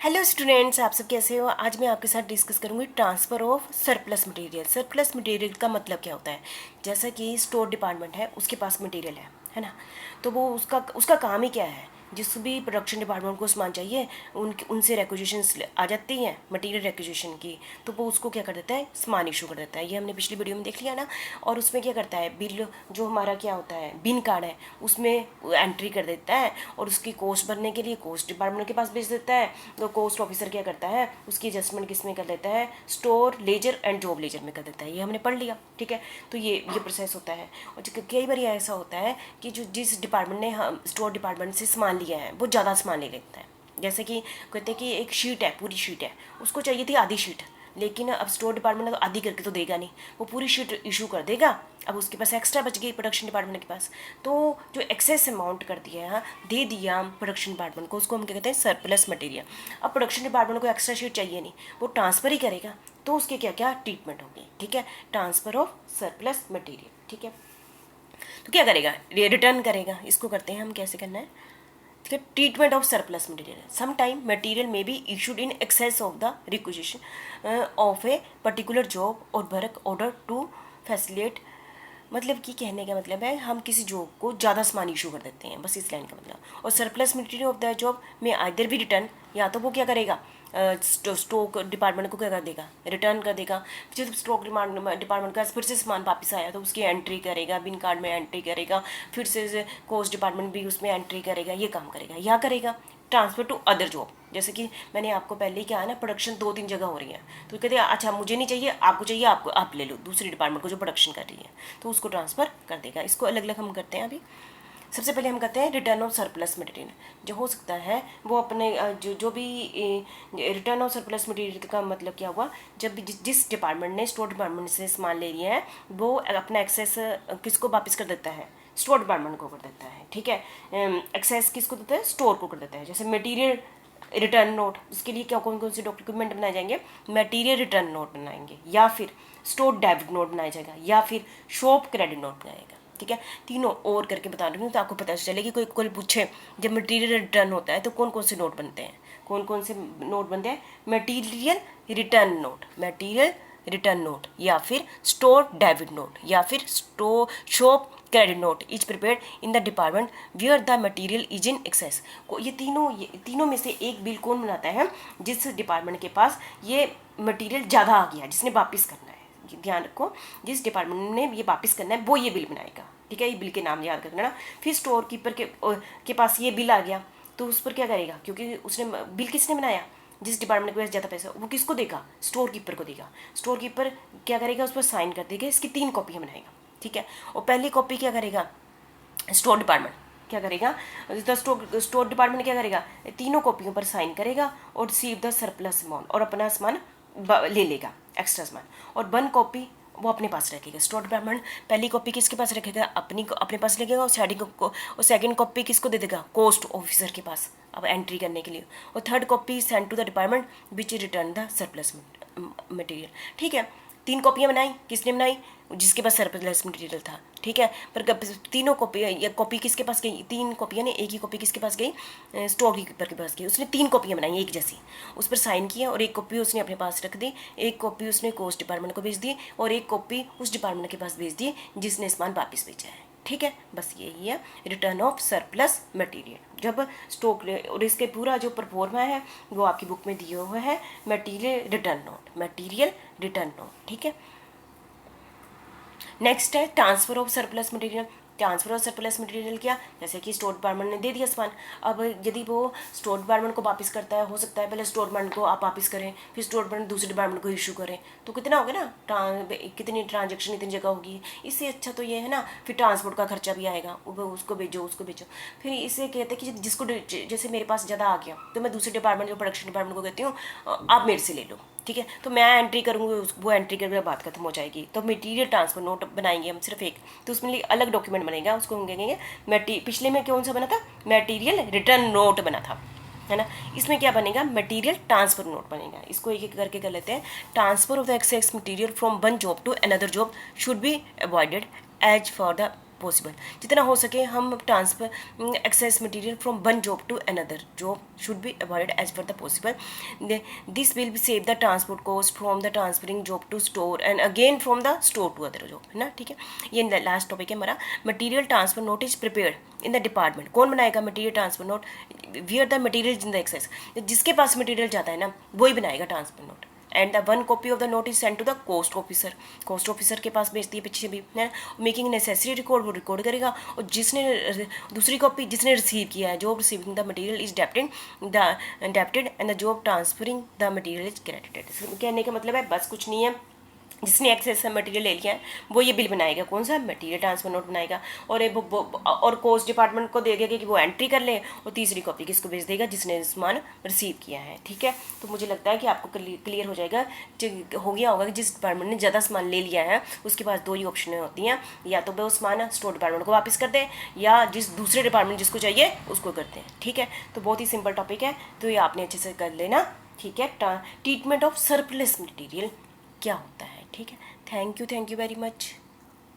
Hello students, आप सब कैसे हो। आज मैं आपके साथ डिस्कस करूंगी transfer of surplus material. Surplus material का मतलब क्या होता है। जैसा कि स्टोर डिपार्टमेंट है, उसके पास मटेरियल है ना। तो वो उसका उसका काम ही क्या है। जिस भी प्रोडक्शन डिपार्टमेंट को सामान चाहिए, उनसे रिक्विजिशंस आ जाती हैं मटेरियल रिक्विजिशन की। तो वो उसको क्या कर देता है, सामान इशू कर देता है। ये हमने पिछली वीडियो में देख लिया ना। और उसमें क्या करता है, बिल जो हमारा क्या होता है, बिन कार्ड है, उसमें एंट्री कर देता है। और उसकी कॉस्ट भरने के लिए कॉस्ट डिपार्टमेंट के पास भेज देता है। तो कॉस्ट ऑफिसर क्या करता है, उसकी एडजस्टमेंट किस में कर देता है, store ledger and job ledger में कर देता है। ये हमने पढ़ लिया, ठीक है। तो ये प्रोसेस होता है। और कई बार ऐसा होता है कि जो जिस डिपार्टमेंट ने हम स्टोर डिपार्टमेंट से सामान लिया है, वो ज़्यादा सामान ले लेता है। जैसे कि कहते हैं कि एक शीट है, पूरी शीट है, उसको चाहिए थी आधी शीट। लेकिन अब स्टोर डिपार्टमेंट तो आधी करके तो देगा नहीं, वो पूरी शीट इशू कर देगा। अब उसके पास एक्स्ट्रा बच गई प्रोडक्शन डिपार्टमेंट के पास। तो जो एक्सेस अमाउंट कर दिया है, दे दिया प्रोडक्शन डिपार्टमेंट को, उसको हम क्या कहते हैं, सरप्लस मटेरियल। अब प्रोडक्शन डिपार्टमेंट को एक्स्ट्रा शीट चाहिए नहीं, वो ट्रांसफ़र ही करेगा। तो उसके क्या क्या ट्रीटमेंट होगी, ठीक है। ट्रांसफ़र ऑफ सरप्लस मटेरियल, ठीक है। तो क्या करेगा, रिटर्न करेगा। इसको करते हैं हम, कैसे करना है, ठीक है। Treatment of surplus material, some time material में be issued in excess of the requisition of a particular job और वर्क ऑर्डर टू फैसिलिटेट। मतलब कि कहने का मतलब है, हम किसी जॉब को ज़्यादा सामान इशू कर देते हैं, बस इस लाइन का मतलब। और surplus material of the job में आइदर भी रिटर्न, या तो वो क्या करेगा, स्टॉक डिपार्टमेंट को क्या कर देगा, रिटर्न कर देगा। जब स्टॉक डिपार्टमेंट का फिर से सामान वापस आया तो उसकी एंट्री करेगा, बिन कार्ड में एंट्री करेगा, फिर से कॉस्ट डिपार्टमेंट भी उसमें एंट्री करेगा, ये काम करेगा। या करेगा ट्रांसफ़र टू अदर जॉब। जैसे कि मैंने आपको पहले ही कहा है ना, प्रोडक्शन 2-3 जगह हो रही है, तो कहते हैं अच्छा मुझे नहीं चाहिए, आपको चाहिए, आपको आप ले लो, दूसरी डिपार्टमेंट को जो प्रोडक्शन कर रही है, तो उसको ट्रांसफ़र कर देगा। इसको अलग अलग हम करते हैं अभी। सबसे पहले हम कहते हैं रिटर्न ऑफ सरप्लस मटेरियल। जो हो सकता है वो अपने जो भी रिटर्न ऑफ सरप्लस मटेरियल का मतलब क्या हुआ, जब भी जिस डिपार्टमेंट ने स्टोर डिपार्टमेंट से सामान ले लिया है, वो अपना एक्सेस किसको वापस कर देता है, स्टोर डिपार्टमेंट को कर देता है, ठीक है। एक्सेस किसको देता है, स्टोर को कर देता है। जैसे मटेरियल रिटर्न नोट, इसके लिए क्या कौन कौन से डॉक्यूमेंट बनाए जाएंगे, मटेरियल रिटर्न नोट बनाएंगे, या फिर स्टोर डेबिट नोट बनाया जाएगा, या फिर शॉप क्रेडिट नोट बनाएगा, ठीक है। तीनों और करके बता रही हूँ तो आपको पता चले कि कोई कोई पूछे जब मटेरियल रिटर्न होता है तो कौन कौन से नोट बनते हैं, कौन कौन से नोट बनते हैं, material return note, material return note, या फिर स्टोर डेबिट नोट, या फिर store shop credit note is prepared in the department wear the material is in excess. को ये तीनों में से एक बिल कौन बनाता है, जिस डिपार्टमेंट के पास ये मटेरियल ज़्यादा आ गया, जिसने वापस करना है। ध्यान रखो, जिस डिपार्टमेंट ने ये वापस करना है वो ये बिल बनाएगा, ठीक है। ये बिल के नाम याद रखना ना। फिर स्टोर कीपर के पास ये बिल आ गया, तो उस पर क्या करेगा, क्योंकि उसने बिल किसने बनाया, जिस डिपार्टमेंट के पास ज़्यादा पैसा, वो किसको देगा, स्टोर कीपर को देगा। स्टोर कीपर क्या करेगा, उस पर साइन कर देगा, इसकी 3 कॉपियाँ बनाएगा, ठीक है। और पहली कॉपी क्या करेगा, स्टोर डिपार्टमेंट क्या करेगा, स्टोर डिपार्टमेंट क्या करेगा, तीनों कॉपियों पर साइन करेगा और रिसीव द सरप्लस अमाउंट, और अपना सामान ले लेगा, एक्स्ट्रा सामान। और 1 कॉपी वो अपने पास रखेगा। स्टोर डिपार्टमेंट पहली कॉपी किसके पास रखेगा, अपने पास रखेगा। और सेकंड कॉपी किसको दे देगा, कॉस्ट ऑफिसर के पास, अब एंट्री करने के लिए। और 3rd copy send to the department which return the surplus material, ठीक है। 3 कॉपियाँ बनाई, किसने बनाई, जिसके पास सरप्लस मटेरियल था, ठीक है। पर तीनों कॉपी, या कॉपी किसके पास गई, 3 कॉपियाँ ने, एक ही कॉपी किसके पास गई, स्टोर कीपर के पास गई। उसने 3 कॉपियाँ बनाई एक जैसी, उस पर साइन किया, और एक कॉपी उसने अपने पास रख दी, एक कॉपी उसने कॉस्ट डिपार्टमेंट को भेज दी, और एक कॉपी उस डिपार्टमेंट के पास भेज दी जिसने सामान वापस भेजा है, ठीक है। बस यही है रिटर्न ऑफ सरप्लस मटेरियल। जब स्टॉक, और इसके पूरा जो परफॉर्मा है वो आपकी बुक में दिया हुआ है, material return note, material return note, ठीक है। नेक्स्ट है transfer of surplus material. Transfer of surplus material क्या, जैसे कि स्टोर डिपार्टमेंट ने दे दिया सामान, अब यदि वो स्टोर डिपार्टमेंट को वापस करता है, हो सकता है पहले स्टोर डिपार्टमेंट को आप वापस करें, फिर स्टोर डिपार्टमेंट दूसरे डिपार्टमेंट को इशू करें, तो कितना होगा ना, कितनी ट्रांजेक्शन इतनी जगह होगी। इससे अच्छा तो ये है ना, फिर ट्रांसपोर्ट का खर्चा भी आएगा, उसको भेजो, फिर इससे कहते हैं कि जिसको, जैसे मेरे पास ज़्यादा आ गया तो मैं दूसरे डिपार्टमेंट जो प्रोडक्शन डिपार्टमेंट को कहती हूँ, आप मेरे से ले लो, ठीक है। तो मैं एंट्री करूँगी, वो एंट्री करके बात खत्म हो जाएगी। तो मटेरियल ट्रांसफर नोट बनाएंगे हम सिर्फ एक, तो उसमें लिए अलग डॉक्यूमेंट बनेगा, उसको हम कहेंगे पिछले में कौन सा बना था, मटेरियल रिटर्न नोट बना था, है ना। इसमें क्या बनेगा, मटेरियल ट्रांसफर नोट बनेगा। इसको एक एक करके कर लेते हैं। Transfer of the excess material from one job to another job should be avoided as for the possible, जितना हो सके हम transfer excess material from one job to another job should be avoided as per the possible. This will be save the transport cost from the transferring job to store and again from the store to other job, है ना. ठीक है, ये last topic है हमारा. Material transfer note is prepared in the department. कौन बनाएगा material transfer note? Where the material in the excess. जिसके पास मटीरियल जाता है ना वही बनाएगा transfer note. And the one copy of the note is send to the cost officer. Cost officer के पास भेजती है पीछे भी, है. मेकिंग नेसेसरी रिकॉर्ड, वो रिकॉर्ड करेगा. और जिसने दूसरी कॉपी जिसने रिसीव किया है, job receiving the material is debited and the job transferring the material is credited. कहने का मतलब है बस कुछ नहीं है, जिसने एक्सेस से मटेरियल ले लिया है वो ये बिल बनाएगा. कौन सा? मटेरियल ट्रांसफर नोट बनाएगा. और और कोस्ट डिपार्टमेंट को दे देगा कि वो एंट्री कर ले. और तीसरी कॉपी किसको भेज देगा? जिसने सामान रिसीव किया है. ठीक है, तो मुझे लगता है कि आपको क्लियर हो जाएगा, हो गया होगा कि जिस डिपार्टमेंट ने ज़्यादा सामान ले लिया है उसके पास दो ही ऑप्शन होती हैं, या तो वो सामान स्टोर डिपार्टमेंट को वापस कर दें या जिस दूसरे डिपार्टमेंट जिसको चाहिए उसको करते हैं. ठीक है, तो बहुत ही सिंपल टॉपिक है, तो ये आपने अच्छे से कर लेना. ठीक है, ट्रीटमेंट ऑफ सरप्लस मटीरियल क्या होता है. ठीक है, थैंक यू वेरी मच.